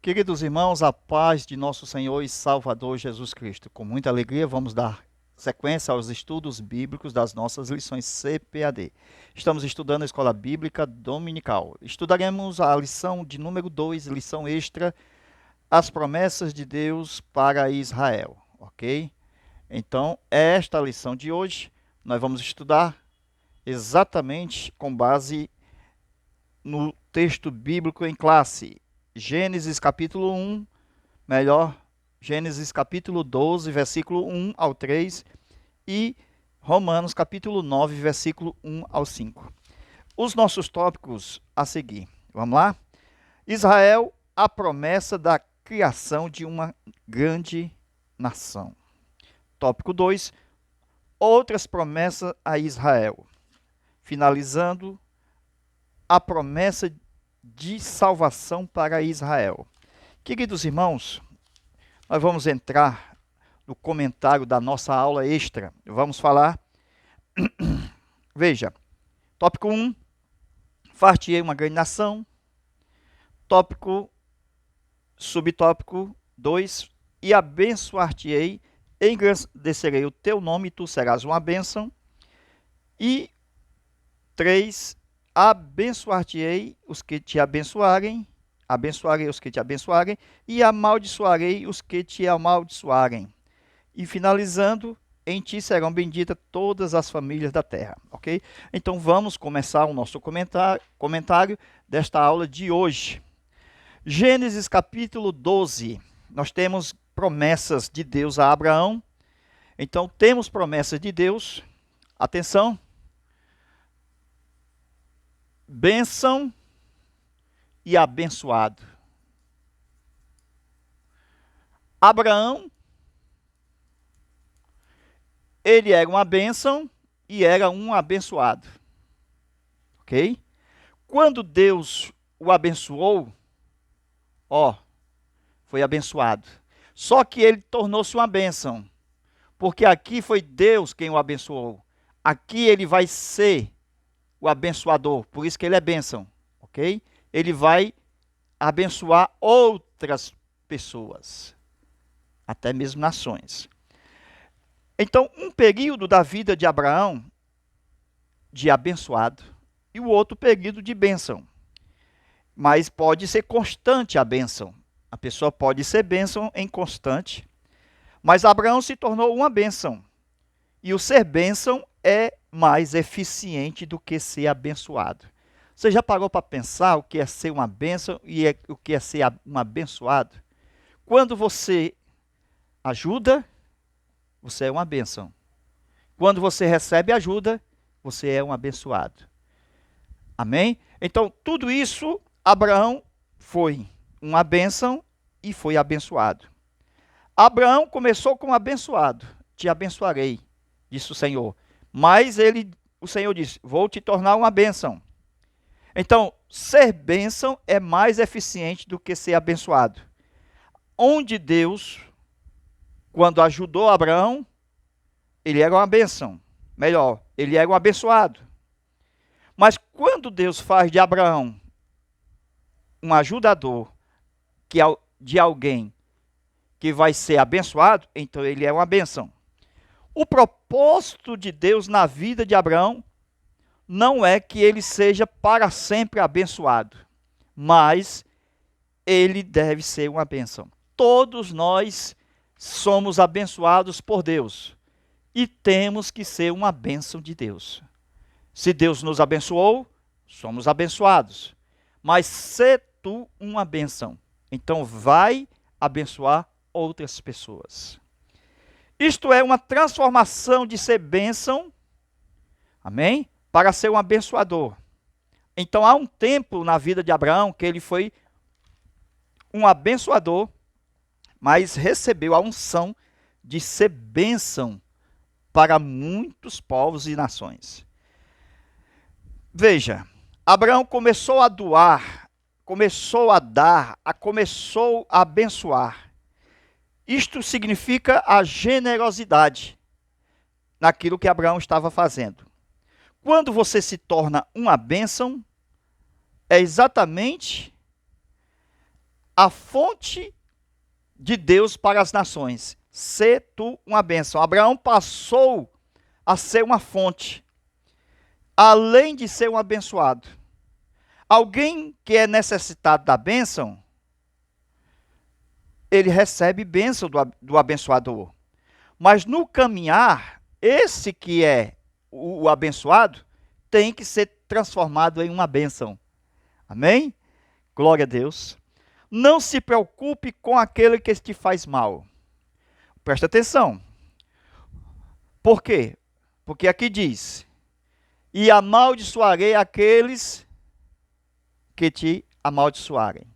Queridos irmãos, a paz de nosso Senhor e Salvador Jesus Cristo. Com muita alegria, vamos dar sequência aos estudos bíblicos das nossas lições CPAD. Estamos estudando a Escola Bíblica Dominical. Estudaremos a lição de número 2, lição extra, as promessas de Deus para Israel, ok? Então, esta lição de hoje, nós vamos estudar exatamente com base no texto bíblico em classe. Gênesis capítulo 1, Gênesis capítulo 12, versículo 1 ao 3 e Romanos capítulo 9, versículo 1 ao 5. Os nossos tópicos a seguir. Vamos lá? Israel, a promessa da criação de uma grande nação. Tópico 2, outras promessas a Israel. Finalizando, a promessa de salvação para Israel. Queridos irmãos, nós vamos entrar no comentário da nossa aula extra. Vamos falar. Veja, tópico 1, far-te-ei uma grande nação. Subtópico 2, e abençoar-te-ei, engrandecerei o teu nome, e tu serás uma bênção. E 3, abençoar-te-ei os que te abençoarem, abençoarei os que te abençoarem, e amaldiçoarei os que te amaldiçoarem. E finalizando, em ti serão benditas todas as famílias da terra, ok? Então vamos começar o nosso comentário desta aula de hoje. Gênesis capítulo 12, nós temos promessas de Deus a Abraão. Então temos promessas de Deus, atenção, bênção e abençoado. Abraão, ele era uma bênção e era um abençoado. Ok? Quando Deus o abençoou, foi abençoado. Só que ele tornou-se uma bênção, porque aqui foi Deus quem o abençoou. Aqui ele vai ser o abençoador, por isso que ele é bênção, ok? Ele vai abençoar outras pessoas, até mesmo nações. Então, um período da vida de Abraão de abençoado e o outro período de bênção. Mas pode ser constante a bênção. A pessoa pode ser bênção em constante, mas Abraão se tornou uma bênção. E o ser bênção é mais eficiente do que ser abençoado. Você já parou para pensar o que é ser uma bênção e o que é ser um abençoado? Quando você ajuda, você é uma bênção. Quando você recebe ajuda, você é um abençoado. Amém? Então, tudo isso, Abraão foi uma bênção e foi abençoado. Abraão começou como abençoado. Te abençoarei, disse o Senhor. Mas o Senhor disse, vou te tornar uma bênção. Então, ser bênção é mais eficiente do que ser abençoado. Onde Deus, quando ajudou Abraão, ele era uma bênção. Melhor, ele era um abençoado. Mas quando Deus faz de Abraão um ajudador de alguém que vai ser abençoado, então ele é uma bênção. O propósito de Deus na vida de Abraão não é que ele seja para sempre abençoado, mas ele deve ser uma bênção. Todos nós somos abençoados por Deus e temos que ser uma bênção de Deus. Se Deus nos abençoou, somos abençoados. Mas se tu uma bênção, então vai abençoar outras pessoas. Isto é uma transformação de ser bênção, amém? Para ser um abençoador. Então há um tempo na vida de Abraão que ele foi um abençoador, mas recebeu a unção de ser bênção para muitos povos e nações. Veja, Abraão começou a doar, começou a dar, começou a abençoar. Isto significa a generosidade naquilo que Abraão estava fazendo. Quando você se torna uma bênção, é exatamente a fonte de Deus para as nações. Sê tu uma bênção. Abraão passou a ser uma fonte, além de ser um abençoado. Alguém que é necessitado da bênção, ele recebe bênção do abençoador. Mas no caminhar, esse que é o abençoado tem que ser transformado em uma bênção. Amém? Glória a Deus. Não se preocupe com aquele que te faz mal. Presta atenção. Por quê? Porque aqui diz: e amaldiçoarei aqueles que te amaldiçoarem.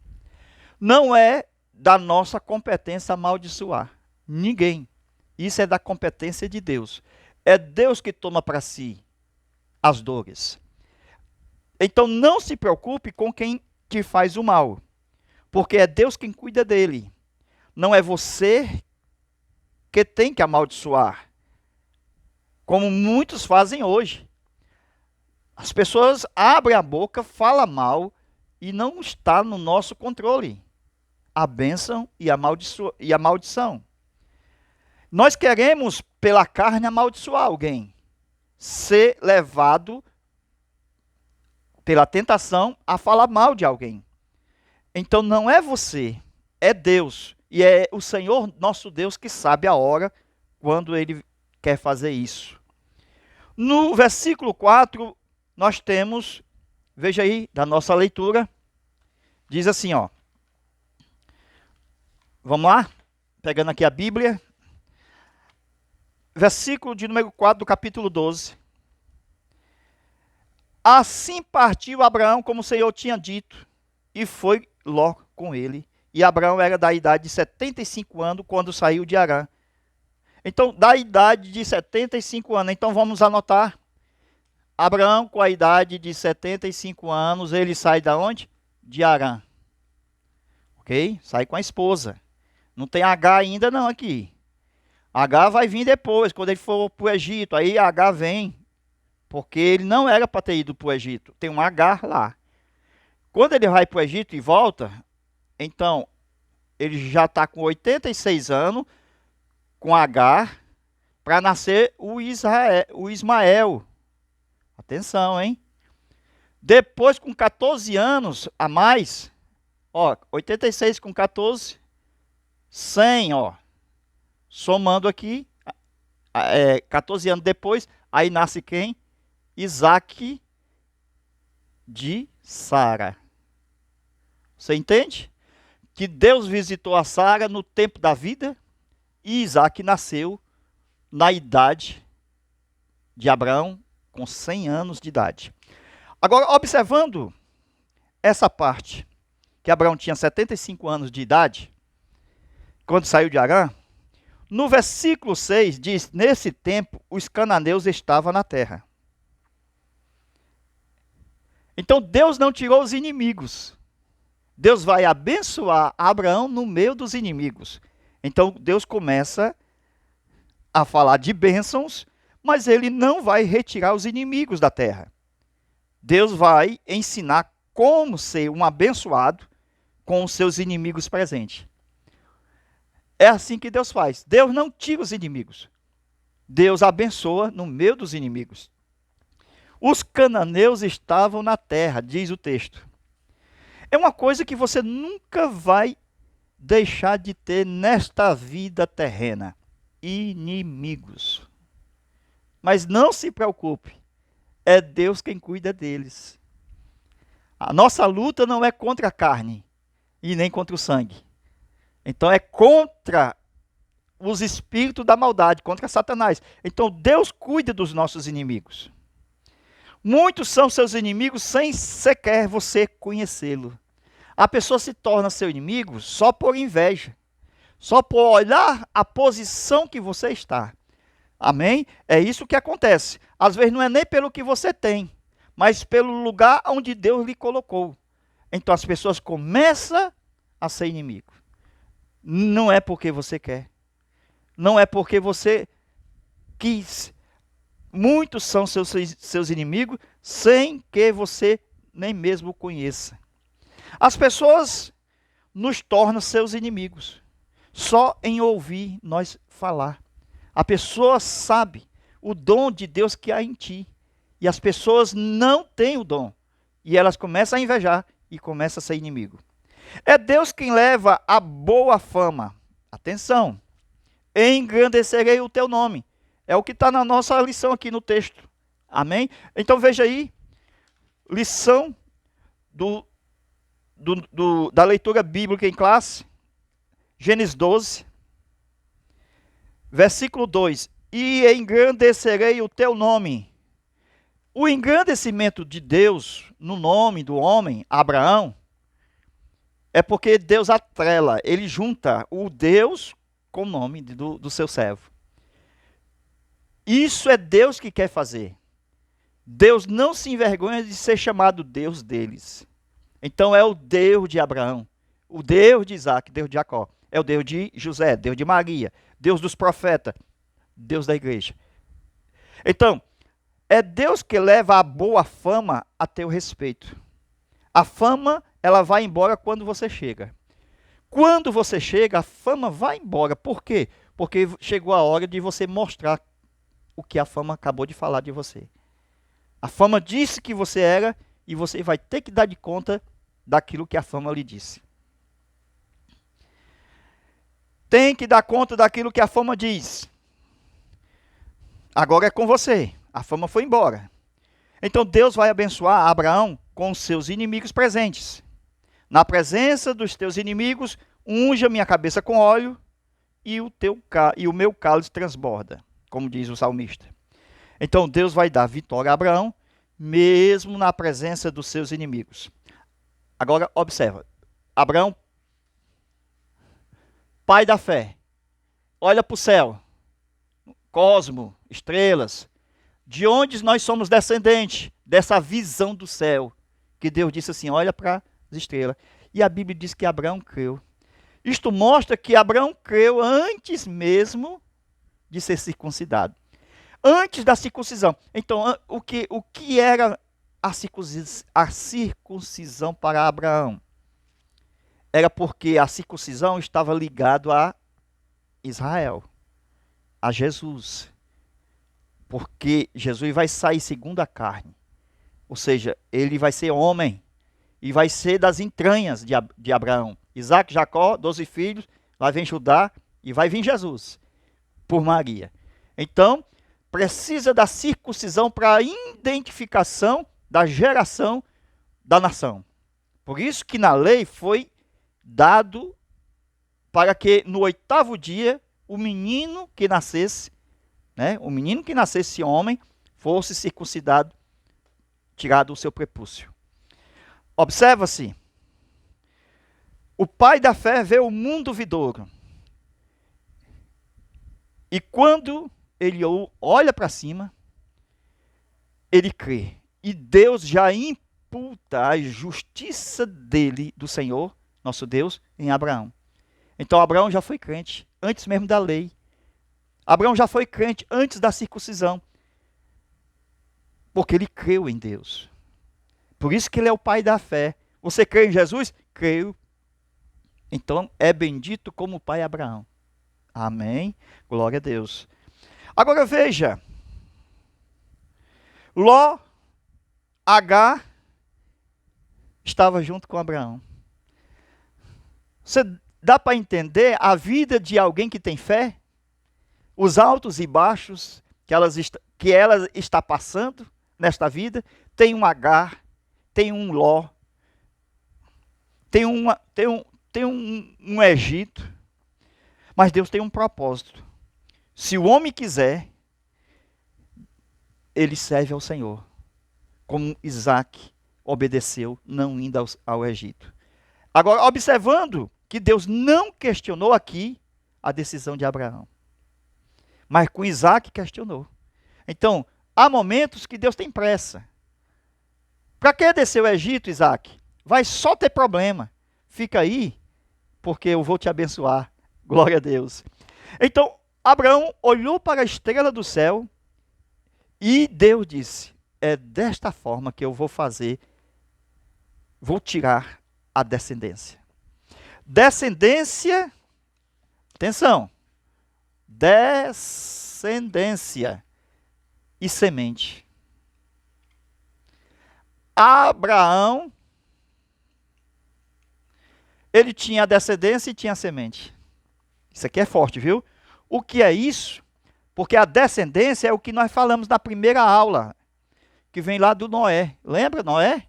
Não é da nossa competência amaldiçoar ninguém. Isso é da competência de Deus. É Deus que toma para si as dores. Então não se preocupe com quem te faz o mal, porque é Deus quem cuida dele. Não é você que tem que amaldiçoar, como muitos fazem hoje. As pessoas abrem a boca, falam mal e não está no nosso controle a bênção e a maldição. Nós queremos, pela carne, amaldiçoar alguém, ser levado pela tentação a falar mal de alguém. Então não é você, é Deus. E é o Senhor nosso Deus que sabe a hora quando Ele quer fazer isso. No versículo 4, nós temos, veja aí, da nossa leitura, diz assim, ó. Vamos lá? Pegando aqui a Bíblia. Versículo de número 4 do capítulo 12. Assim partiu Abraão, como o Senhor tinha dito, e foi Ló com ele. E Abraão era da idade de 75 anos quando saiu de Harã. Então, da idade de 75 anos. Então, vamos anotar. Abraão, com a idade de 75 anos, ele sai da onde? De Harã. Ok? Sai com a esposa. Não tem H ainda não aqui. H vai vir depois, quando ele for para o Egito. Aí H vem, porque ele não era para ter ido para o Egito. Tem um H lá. Quando ele vai para o Egito e volta, então ele já está com 86 anos, com H, para nascer o Ismael. Atenção, hein? Depois, com 14 anos a mais, ó, 86 com 14, 100, ó. Somando aqui, 14 anos depois, aí nasce quem? Isaac de Sara. Você entende? Que Deus visitou a Sara no tempo da vida e Isaac nasceu na idade de Abraão, com 100 anos de idade. Agora, observando essa parte, que Abraão tinha 75 anos de idade, quando saiu de Harã, no versículo 6 diz, nesse tempo os cananeus estavam na terra. Então Deus não tirou os inimigos. Deus vai abençoar Abraão no meio dos inimigos. Então Deus começa a falar de bênçãos, mas ele não vai retirar os inimigos da terra. Deus vai ensinar como ser um abençoado com os seus inimigos presentes. É assim que Deus faz. Deus não tira os inimigos. Deus abençoa no meio dos inimigos. Os cananeus estavam na terra, diz o texto. É uma coisa que você nunca vai deixar de ter nesta vida terrena. Inimigos. Mas não se preocupe. É Deus quem cuida deles. A nossa luta não é contra a carne e nem contra o sangue. Então é contra os espíritos da maldade, contra Satanás. Então Deus cuida dos nossos inimigos. Muitos são seus inimigos sem sequer você conhecê-lo. A pessoa se torna seu inimigo só por inveja, só por olhar a posição que você está. Amém? É isso que acontece. Às vezes não é nem pelo que você tem, mas pelo lugar onde Deus lhe colocou. Então as pessoas começam a ser inimigo. Não é porque você quer. Não é porque você quis. Muitos são seus inimigos sem que você nem mesmo conheça. As pessoas nos torna seus inimigos. Só em ouvir nós falar. A pessoa sabe o dom de Deus que há em ti. E as pessoas não têm o dom. E elas começam a invejar e começam a ser inimigo. É Deus quem leva a boa fama. Atenção. Engrandecerei o teu nome. É o que está na nossa lição aqui no texto. Amém? Então veja aí. Lição da leitura bíblica em classe. Gênesis 12. Versículo 2. E engrandecerei o teu nome. O engrandecimento de Deus no nome do homem, Abraão, é porque Deus atrela, ele junta o Deus com o nome do seu servo. Isso é Deus que quer fazer. Deus não se envergonha de ser chamado Deus deles. Então é o Deus de Abraão, o Deus de Isaac, Deus de Jacó. É o Deus de José, Deus de Maria, Deus dos profetas, Deus da igreja. Então, é Deus que leva a boa fama a teu respeito. A fama, ela vai embora quando você chega. Quando você chega, a fama vai embora. Por quê? Porque chegou a hora de você mostrar o que a fama acabou de falar de você. A fama disse que você era e você vai ter que dar de conta daquilo que a fama lhe disse. Tem que dar conta daquilo que a fama diz. Agora é com você. A fama foi embora. Então Deus vai abençoar Abraão com os seus inimigos presentes. Na presença dos teus inimigos, unja minha cabeça com óleo e o meu cálice transborda, como diz o salmista. Então Deus vai dar vitória a Abraão, mesmo na presença dos seus inimigos. Agora observa, Abraão, pai da fé, olha para o céu, cosmo, estrelas, de onde nós somos descendentes dessa visão do céu, que Deus disse assim, olha para as estrelas. E a Bíblia diz que Abraão creu. Isto mostra que Abraão creu antes mesmo de ser circuncidado. Antes da circuncisão. Então, o que era a circuncisão para Abraão? Era porque a circuncisão estava ligada a Israel, a Jesus. Porque Jesus vai sair segundo a carne. Ou seja, ele vai ser homem. E vai ser das entranhas de Abraão. Isaac, Jacó, 12 filhos. Vai vir Judá e vai vir Jesus. Por Maria. Então, precisa da circuncisão para a identificação da geração da nação. Por isso que na lei foi dado para que no 8º dia o menino que nascesse, o menino que nascesse homem, fosse circuncidado, tirado o seu prepúcio. Observa-se, o pai da fé vê o mundo vidouro. E quando ele olha para cima, ele crê. E Deus já imputa a justiça dele, do Senhor, nosso Deus, em Abraão. Então Abraão já foi crente, antes mesmo da lei. Abraão já foi crente antes da circuncisão. Porque ele creu em Deus. Por isso que ele é o pai da fé. Você crê em Jesus? Creio. Então é bendito como o pai Abraão. Amém. Glória a Deus. Agora veja. Ló, Agar, estava junto com Abraão. Você dá para entender a vida de alguém que tem fé? Os altos e baixos que ela está passando nesta vida. Tem um Agar, tem um Ló, tem um Egito. Mas Deus tem um propósito. Se o homem quiser, ele serve ao Senhor. Como Isaac obedeceu, não indo ao Egito. Agora, observando que Deus não questionou aqui a decisão de Abraão. Mas com Isaac questionou. Então, há momentos que Deus tem pressa. Para que descer o Egito, Isaac? Vai só ter problema. Fica aí, porque eu vou te abençoar. Glória a Deus. Então, Abraão olhou para a estrela do céu e Deus disse, é desta forma que eu vou fazer, vou tirar a descendência. Descendência, atenção, descendência e semente. Abraão, ele tinha a descendência e tinha a semente. Isso aqui é forte, viu? O que é isso? Porque a descendência é o que nós falamos na primeira aula, que vem lá do Noé. Lembra, Noé?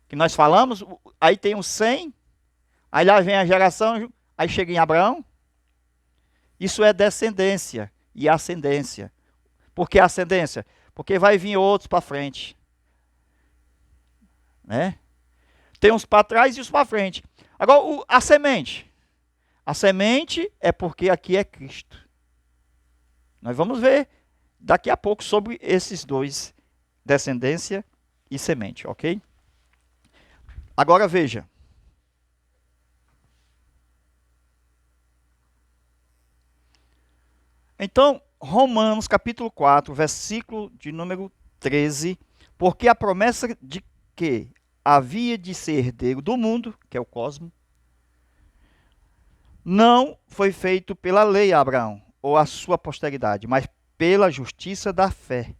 Que nós falamos, aí tem os 100, aí lá vem a geração, aí chega em Abraão. Isso é descendência e ascendência. Por que ascendência? Porque vai vir outros para frente. Né? Tem uns para trás e os para frente. Agora, a semente. A semente é porque aqui é Cristo. Nós vamos ver daqui a pouco sobre esses dois, descendência e semente, ok? Agora veja. Então, Romanos capítulo 4, versículo de número 13, porque a promessa de que havia de ser herdeiro do mundo, que é o cosmos, não foi feito pela lei a Abraão, ou a sua posteridade, mas pela justiça da fé.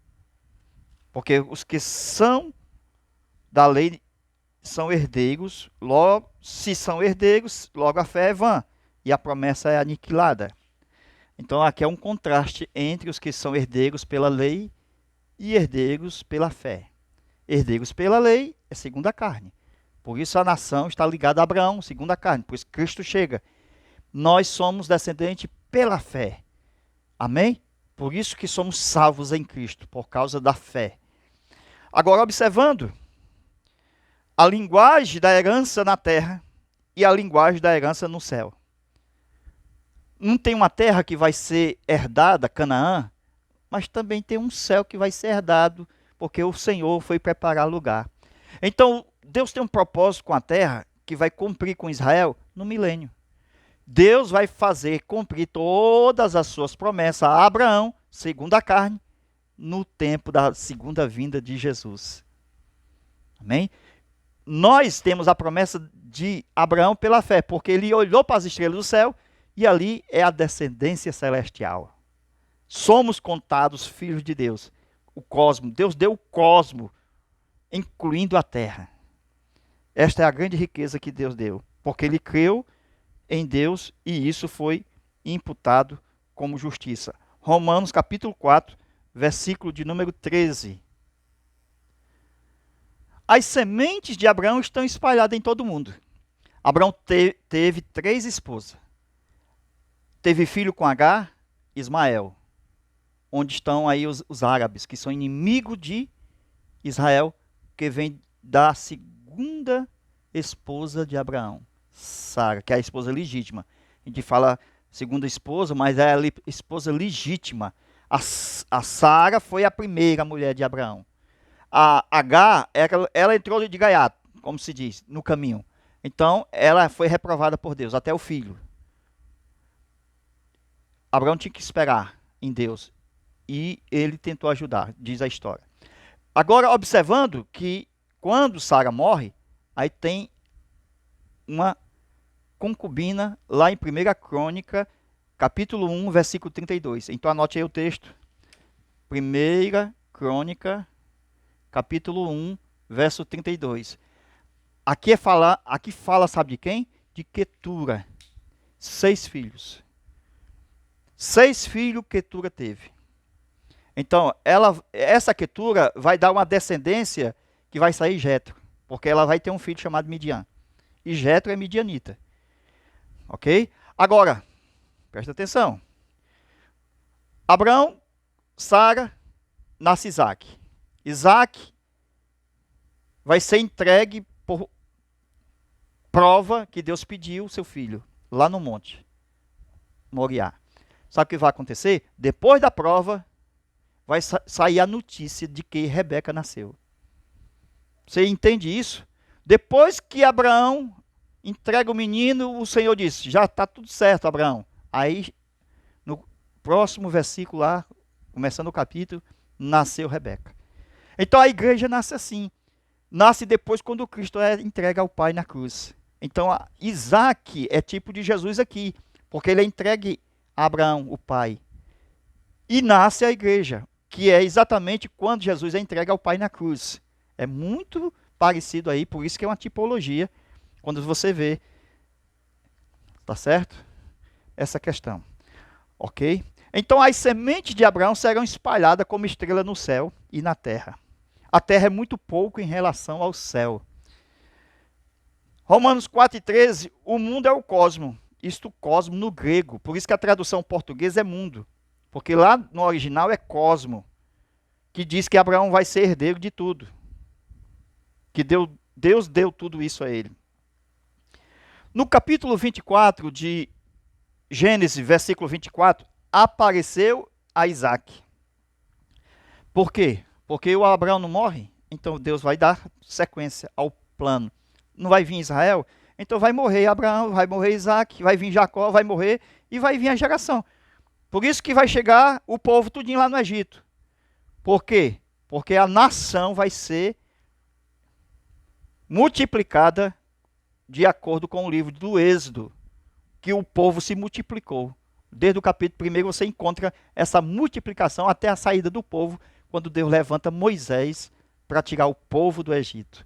Porque os que são da lei são herdeiros, logo, se são herdeiros, logo a fé é vã, e a promessa é aniquilada. Então aqui é um contraste entre os que são herdeiros pela lei e herdeiros pela fé. Herdeiros pela lei é segundo a carne. Por isso a nação está ligada a Abraão, segundo a carne. Por isso Cristo chega. Nós somos descendentes pela fé. Amém? Por isso que somos salvos em Cristo, por causa da fé. Agora, observando a linguagem da herança na terra e a linguagem da herança no céu. Não tem uma terra que vai ser herdada, Canaã, mas também tem um céu que vai ser herdado, porque o Senhor foi preparar lugar. Então, Deus tem um propósito com a terra que vai cumprir com Israel no milênio. Deus vai fazer cumprir todas as suas promessas a Abraão, segundo a carne, no tempo da segunda vinda de Jesus. Amém? Nós temos a promessa de Abraão pela fé, porque ele olhou para as estrelas do céu e ali é a descendência celestial. Somos contados filhos de Deus. O cosmos, Deus deu o cosmos, incluindo a terra. Esta é a grande riqueza que Deus deu, porque ele creu em Deus e isso foi imputado como justiça. Romanos capítulo 4, versículo de número 13. As sementes de Abraão estão espalhadas em todo o mundo. Abraão teve 3 esposas. Teve filho com Agar, Ismael. Onde estão aí os árabes, que são inimigos de Israel, que vem da segunda esposa de Abraão, Sara, que é a esposa legítima. A gente fala segunda esposa, mas é a esposa legítima. A Sara foi a primeira mulher de Abraão. A Agar, ela entrou de gaiato, como se diz, no caminho. Então, ela foi reprovada por Deus, até o filho. Abraão tinha que esperar em Deus. E ele tentou ajudar, diz a história. Agora, observando que quando Sara morre, aí tem uma concubina lá em 1 Crônica, capítulo 1, versículo 32. Então anote aí o texto. 1 Crônica, capítulo 1, verso 32. Aqui fala, sabe de quem? De Quetura. 6 filhos. 6 filhos Quetura teve. Então, essa Quetura vai dar uma descendência que vai sair Jetro, porque ela vai ter um filho chamado Midian. E Jetro é midianita. Ok? Agora, presta atenção. Abraão, Sara, nasce Isaac. Isaac vai ser entregue por prova que Deus pediu seu filho, lá no monte Moriá. Sabe o que vai acontecer? Depois da prova, vai sair a notícia de que Rebeca nasceu. Você entende isso? Depois que Abraão entrega o menino, o Senhor disse, já está tudo certo, Abraão. Aí, no próximo versículo lá, começando o capítulo, nasceu Rebeca. Então a igreja nasce assim. Nasce depois quando Cristo é entregue ao Pai na cruz. Então, Isaac é tipo de Jesus aqui, porque ele é entregue a Abraão, o pai. E nasce a igreja, que é exatamente quando Jesus é entregue ao pai na cruz. É muito parecido aí, por isso que é uma tipologia, quando você vê, tá certo? Essa questão, ok? Então, as sementes de Abraão serão espalhadas como estrela no céu e na terra. A terra é muito pouco em relação ao céu. Romanos 4,13, o mundo é o cosmo. Isto cosmo no grego. Por isso que a tradução portuguesa é mundo. Porque lá no original é cosmo. Que diz que Abraão vai ser herdeiro de tudo. Que Deus deu tudo isso a ele. No capítulo 24 de Gênesis, versículo 24, apareceu a Isaac. Por quê? Porque o Abraão não morre. Então Deus vai dar sequência ao plano. Não vai vir Israel, então vai morrer Abraão, vai morrer Isaac, vai vir Jacó, vai morrer e vai vir a geração. Por isso que vai chegar o povo tudinho lá no Egito. Por quê? Porque a nação vai ser multiplicada de acordo com o livro do Êxodo, que o povo se multiplicou. Desde o capítulo 1 você encontra essa multiplicação até a saída do povo, quando Deus levanta Moisés para tirar o povo do Egito.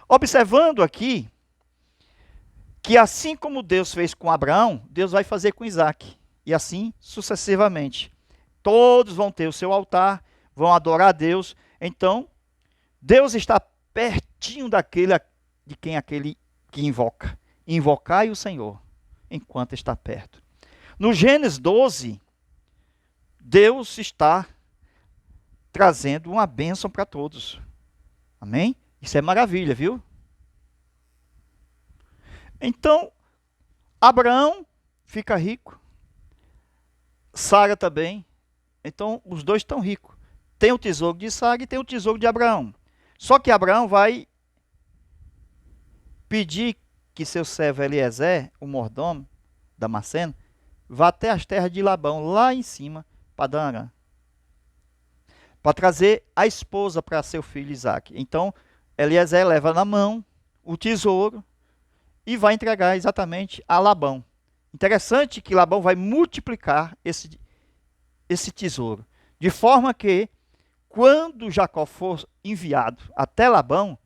Observando aqui que assim como Deus fez com Abraão, Deus vai fazer com Isaac. E assim sucessivamente. Todos vão ter o seu altar, vão adorar a Deus. Então, Deus está pertinho daquele de quem aquele que invoca. Invocai o Senhor enquanto está perto. No Gênesis 12, Deus está trazendo uma bênção para todos. Amém? Isso é maravilha, viu? Então, Abraão fica rico. Sara também. Então, os dois estão ricos. Tem o tesouro de Sara e tem o tesouro de Abraão. Só que Abraão vai pedir que seu servo Eliezer, o mordomo, Damasceno, vá até as terras de Labão, lá em cima, Padã Arã, para trazer a esposa para seu filho Isaque. Então, Eliezer leva na mão o tesouro e vai entregar exatamente a Labão. Interessante que Labão vai multiplicar esse tesouro. De forma que, quando Jacó for enviado até Labão,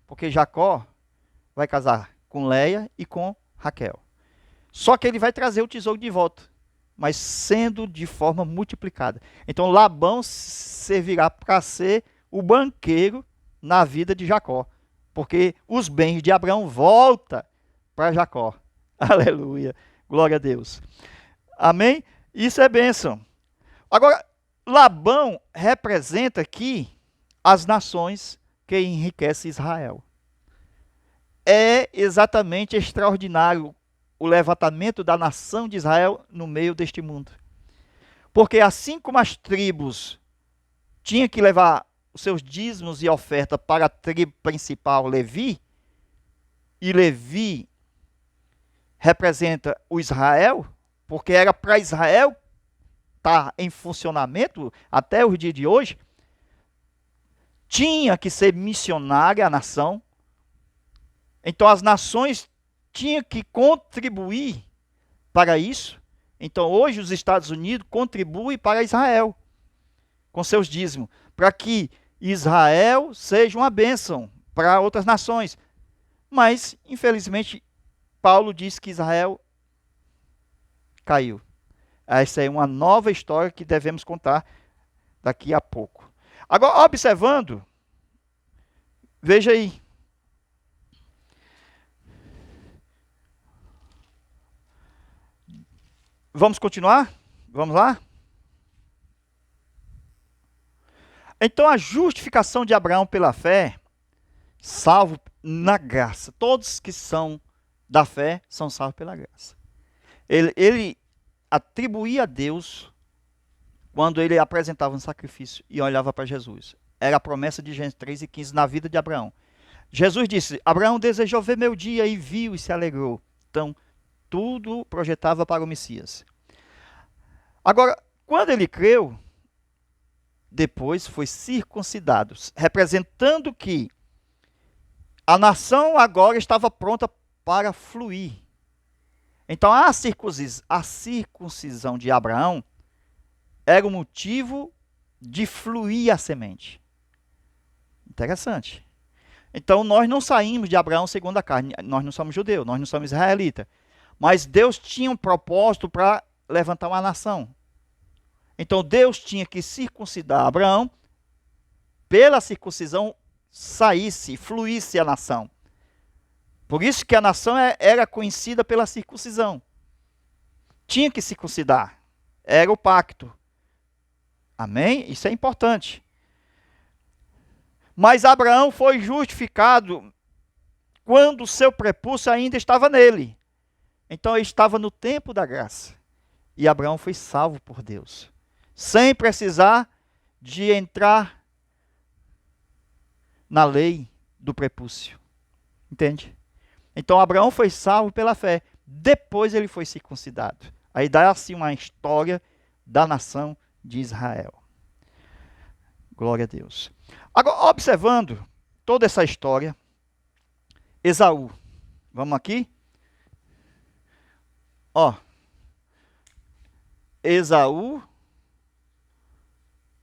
porque Jacó vai casar com Leia e com Raquel. Só que ele vai trazer o tesouro de volta, mas sendo de forma multiplicada. Então Labão servirá para ser o banqueiro na vida de Jacó, porque os bens de Abraão voltam para Jacó. Aleluia, glória a Deus. Amém? Isso é bênção. Agora, Labão representa aqui as nações que enriquecem Israel. É exatamente extraordinário o levantamento da nação de Israel no meio deste mundo. Porque assim como as tribos tinham que levar os seus dízimos e oferta para a tribo principal, Levi, e Levi representa o Israel, porque era para Israel estar em funcionamento até os dias de hoje, tinha que ser missionária a nação. Então as nações tinham que contribuir para isso. Então hoje os Estados Unidos contribuem para Israel com seus dízimos, para que Israel seja uma bênção para outras nações. Mas, infelizmente, Paulo diz que Israel caiu. Essa é uma nova história que devemos contar daqui a pouco. Agora, observando, veja aí. Vamos continuar? Vamos lá? Então, a justificação de Abraão pela fé, salvo na graça. Todos que são da fé são salvos pela graça. Ele atribuía a Deus quando ele apresentava um sacrifício e olhava para Jesus. Era a promessa de Gênesis 3:15 na vida de Abraão. Jesus disse: Abraão desejou ver meu dia e viu e se alegrou. Então, tudo projetava para o Messias. Agora, quando ele creu, depois foi circuncidado, representando que a nação agora estava pronta para fluir. Então a circuncisão de Abraão era o motivo de fluir a semente. Interessante. Então nós não saímos de Abraão segundo a carne. Nós não somos judeus, nós não somos israelitas. Mas Deus tinha um propósito para levantar uma nação. Então Deus tinha que circuncidar Abraão, pela circuncisão saísse, fluísse a nação. Por isso que a nação era conhecida pela circuncisão. Tinha que circuncidar. Era o pacto. Amém? Isso é importante. Mas Abraão foi justificado quando o seu prepúcio ainda estava nele. Então ele estava no tempo da graça. E Abraão foi salvo por Deus, sem precisar de entrar na lei do prepúcio. Entende? Então Abraão foi salvo pela fé. Depois ele foi circuncidado. Aí dá assim uma história da nação de Israel. Glória a Deus. Agora, observando toda essa história, Esaú. Vamos aqui? Ó. Esaú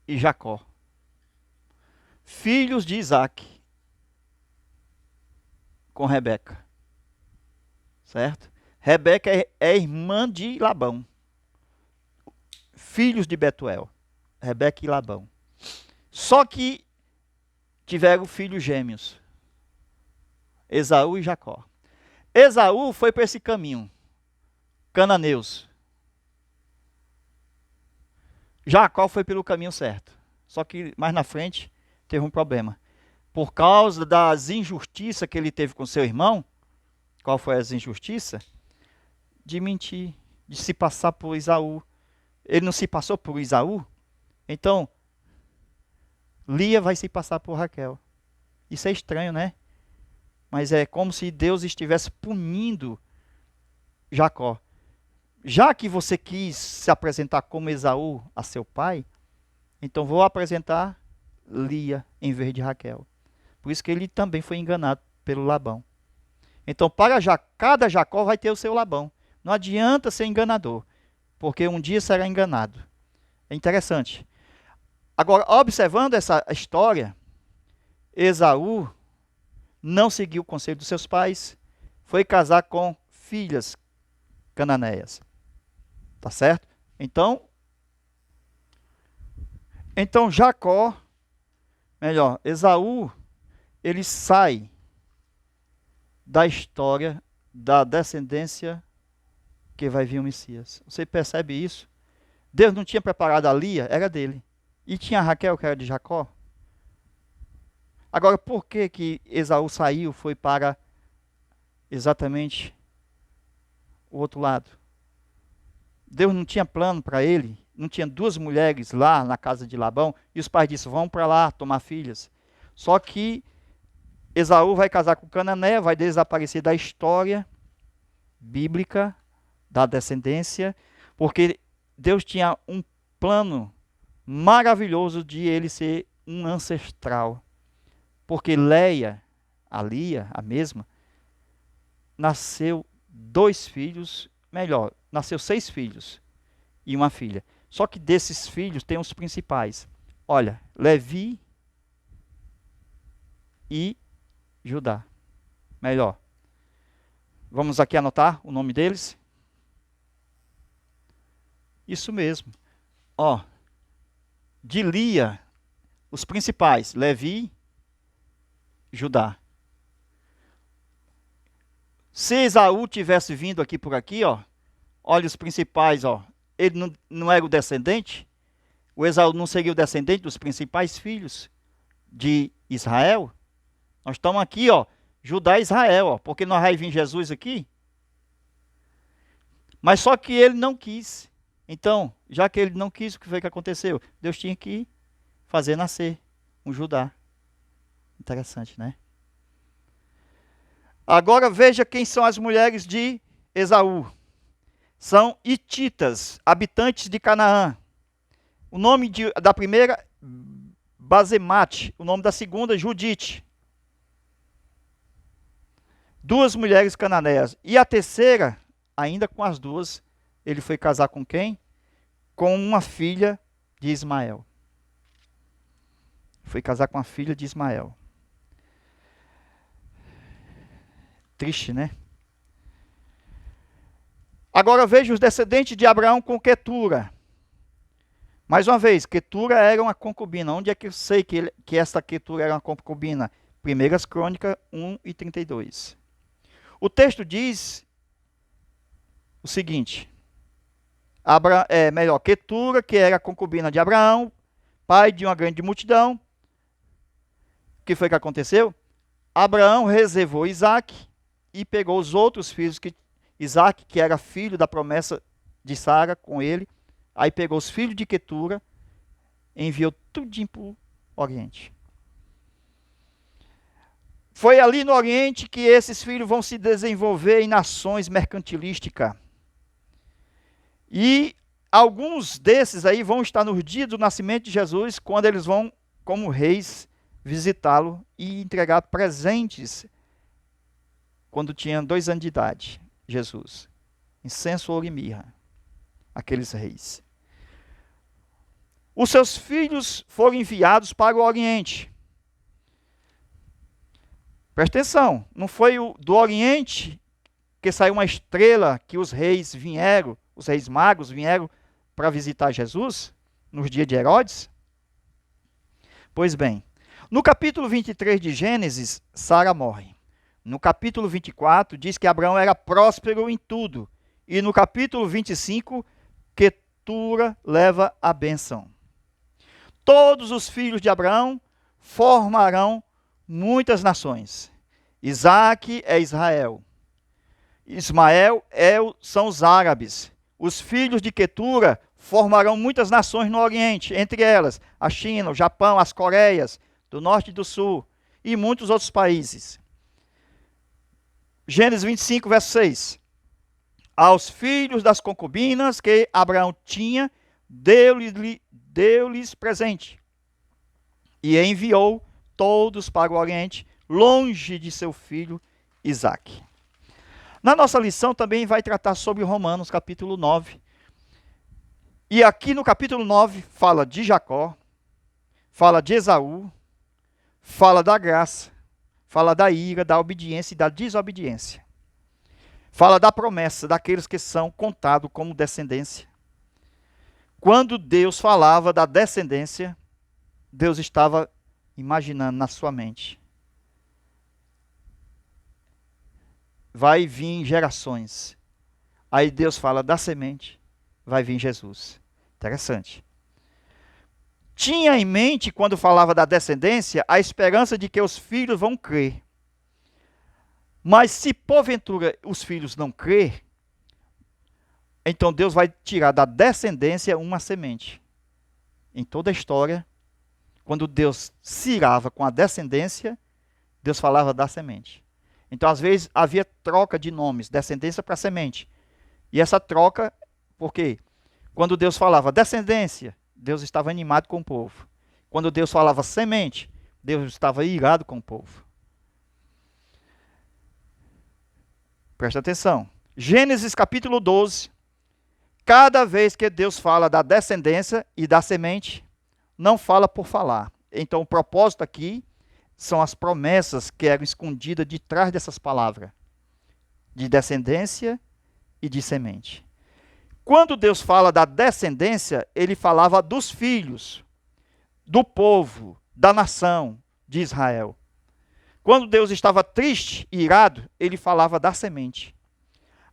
e Jacó. Filhos de Isaac. Com Rebeca. Certo? Rebeca é irmã de Labão. Filhos de Betuel. Rebeca e Labão. Só que tiveram filhos gêmeos. Esaú e Jacó. Esaú foi para esse caminho. Cananeus. Jacó foi pelo caminho certo. Só que mais na frente teve um problema. Por causa das injustiças que ele teve com seu irmão. Qual foi as injustiças? De mentir, de se passar por Esaú. Ele não se passou por Esaú? Então, Lia vai se passar por Raquel. Isso é estranho, né? Mas é como se Deus estivesse punindo Jacó. Já que você quis se apresentar como Esaú a seu pai, então vou apresentar Lia em vez de Raquel. Por isso que ele também foi enganado pelo Labão. Então, para cada Jacó vai ter o seu Labão. Não adianta ser enganador, porque um dia será enganado. É interessante. Agora, observando essa história, Esaú não seguiu o conselho dos seus pais, foi casar com filhas cananeias. Tá certo? Então Esaú, ele sai da história da descendência que vai vir o Messias. Você percebe isso? Deus não tinha preparado a Lia, era dele. E tinha a Raquel, que era de Jacó. Agora, por que Esaú saiu, foi para exatamente o outro lado? Deus não tinha plano para ele, não tinha duas mulheres lá na casa de Labão, e os pais disseram, vão para lá tomar filhas. Só que Esaú vai casar com Canané, vai desaparecer da história bíblica, da descendência, porque Deus tinha um plano maravilhoso de ele ser um ancestral. Porque Leia, a Lia, a mesma, nasceu 2 filhos, nasceu 6 filhos e uma filha. Só que desses filhos tem os principais. Olha, Levi e Judá. Vamos aqui anotar o nome deles. Isso mesmo. Ó, de Lia, os principais, Levi, Judá. Se Esaú tivesse vindo aqui por aqui, ó, olha os principais, ó, ele não era o descendente? O Esaú não seria o descendente dos principais filhos de Israel? Nós estamos aqui, ó, Judá e Israel, ó, porque nós vai vir Jesus aqui. Mas só que ele não quis. Então, já que ele não quis, o que foi que aconteceu? Deus tinha que fazer nascer um Judá. Interessante, né? Agora veja quem são as mulheres de Esaú. São hititas, habitantes de Canaã. O nome da primeira, Basemate. O nome da segunda, Judite. 2 mulheres cananeias. E a terceira, ainda com as duas, ele foi casar com quem? Com uma filha de Ismael. Foi casar com a filha de Ismael. Triste, né? Agora veja os descendentes de Abraão com Quetura. Mais uma vez, Quetura era uma concubina. Onde é que eu sei que essa Quetura era uma concubina? 1 Crônicas 1:32. O texto diz o seguinte: Quetura, que era concubina de Abraão, pai de uma grande multidão. O que foi que aconteceu? Abraão reservou Isaac e pegou os outros filhos que Isaac, que era filho da promessa de Sara com ele, aí pegou os filhos de Quetura, enviou tudinho para o Oriente. Foi ali no Oriente que esses filhos vão se desenvolver em nações mercantilísticas. E alguns desses aí vão estar nos dias do nascimento de Jesus, quando eles vão, como reis, visitá-lo e entregar presentes, quando tinha 2 anos de idade, Jesus. Incenso, ouro e mirra, aqueles reis. Os seus filhos foram enviados para o Oriente. Presta atenção, não foi do Oriente que saiu uma estrela que os reis vieram, os reis magos vieram para visitar Jesus nos dias de Herodes? Pois bem, no capítulo 23 de Gênesis, Sara morre. No capítulo 24, diz que Abraão era próspero em tudo. E no capítulo 25, Quetura leva a bênção. Todos os filhos de Abraão formarão muitas nações. Isaac é Israel. Ismael são os árabes. Os filhos de Quetura formarão muitas nações no Oriente, entre elas a China, o Japão, as Coreias, do Norte e do Sul, e muitos outros países. Gênesis 25, verso 6. Aos filhos das concubinas que Abraão tinha, deu-lhes presente, e enviou todos para o Oriente, longe de seu filho Isaque. Na nossa lição também vai tratar sobre Romanos, capítulo 9. E aqui no capítulo 9 fala de Jacó, fala de Esaú, fala da graça, fala da ira, da obediência e da desobediência. Fala da promessa daqueles que são contados como descendência. Quando Deus falava da descendência, Deus estava imaginando na sua mente: vai vir gerações. Aí Deus fala da semente, vai vir Jesus. Interessante. Tinha em mente, quando falava da descendência, a esperança de que os filhos vão crer. Mas se porventura os filhos não crer, então Deus vai tirar da descendência uma semente. Em toda a história, quando Deus se irava com a descendência, Deus falava da semente. Então, às vezes, havia troca de nomes, descendência para semente. E essa troca, por quê? Quando Deus falava descendência, Deus estava animado com o povo. Quando Deus falava semente, Deus estava irado com o povo. Presta atenção. Gênesis capítulo 12. Cada vez que Deus fala da descendência e da semente, não fala por falar. Então, o propósito aqui são as promessas que eram escondidas de trás dessas palavras, de descendência e de semente. Quando Deus fala da descendência, ele falava dos filhos, do povo, da nação de Israel. Quando Deus estava triste e irado, ele falava da semente.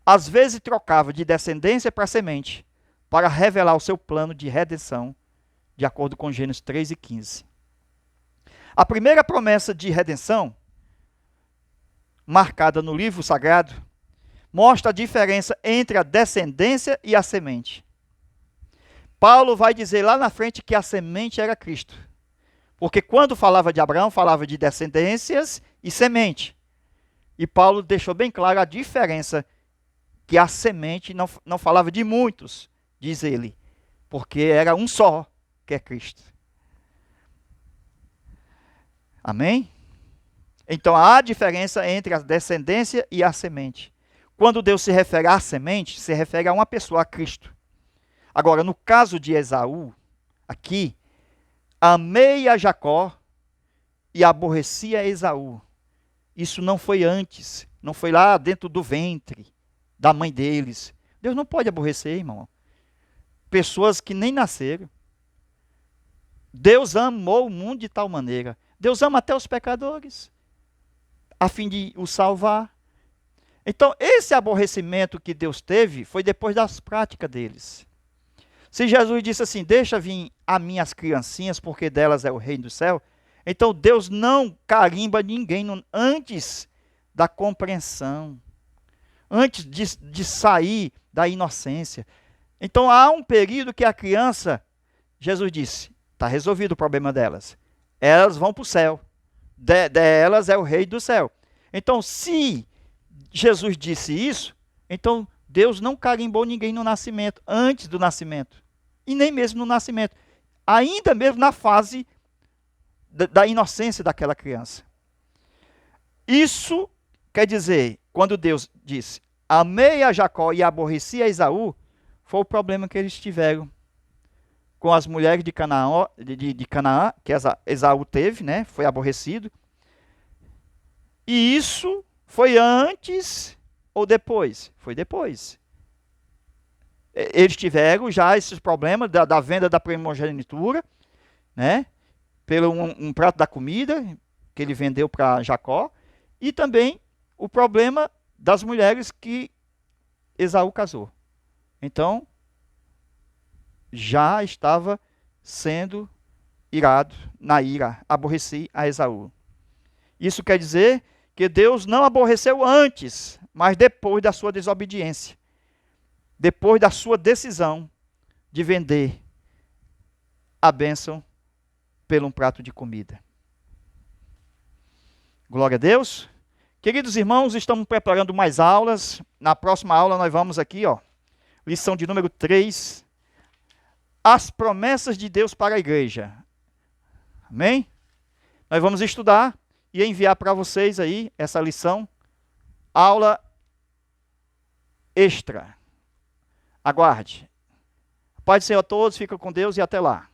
Às vezes trocava de descendência para semente, para revelar o seu plano de redenção, de acordo com Gênesis 3:15. A primeira promessa de redenção, marcada no livro sagrado, mostra a diferença entre a descendência e a semente. Paulo vai dizer lá na frente que a semente era Cristo. Porque quando falava de Abraão, falava de descendências e semente. E Paulo deixou bem claro a diferença, que a semente não falava de muitos, diz ele, porque era um só, que é Cristo. Amém? Então há diferença entre a descendência e a semente. Quando Deus se refere à semente, se refere a uma pessoa, a Cristo. Agora, no caso de Esaú, aqui, amei a Jacó e aborreci a Esaú. Isso não foi antes, não foi lá dentro do ventre da mãe deles. Deus não pode aborrecer, irmão. Pessoas que nem nasceram. Deus amou o mundo de tal maneira. Deus ama até os pecadores, a fim de os salvar. Então, esse aborrecimento que Deus teve foi depois das práticas deles. Se Jesus disse assim, deixa vir a mim as criancinhas, porque delas é o reino do céu, então Deus não carimba ninguém antes da compreensão, antes de sair da inocência. Então há um período que a criança, Jesus disse, está resolvido o problema delas. Elas vão para o céu. Delas é o reino do céu. Então, se Jesus disse isso, então Deus não carimbou ninguém no nascimento, antes do nascimento. E nem mesmo no nascimento. Ainda mesmo na fase da inocência daquela criança. Isso quer dizer, quando Deus disse, amei a Jacó e aborreci a Esaú, foi o problema que eles tiveram com as mulheres de Canaã, que Esaú teve, né? Foi aborrecido. E isso foi antes ou depois? Foi depois. Eles tiveram já esses problemas da venda da primogenitura, né? Pelo um prato da comida que ele vendeu para Jacó, e também o problema das mulheres que Esaú casou. Então, já estava sendo irado, na ira, aborreci a Esaú. Isso quer dizer que Deus não aborreceu antes, mas depois da sua desobediência, depois da sua decisão de vender a bênção por um prato de comida. Glória a Deus. Queridos irmãos, estamos preparando mais aulas. Na próxima aula nós vamos aqui, lição de número 3, as promessas de Deus para a igreja. Amém? Nós vamos estudar e enviar para vocês aí essa lição, aula extra. Aguarde. Paz do Senhor a todos, fica com Deus e até lá.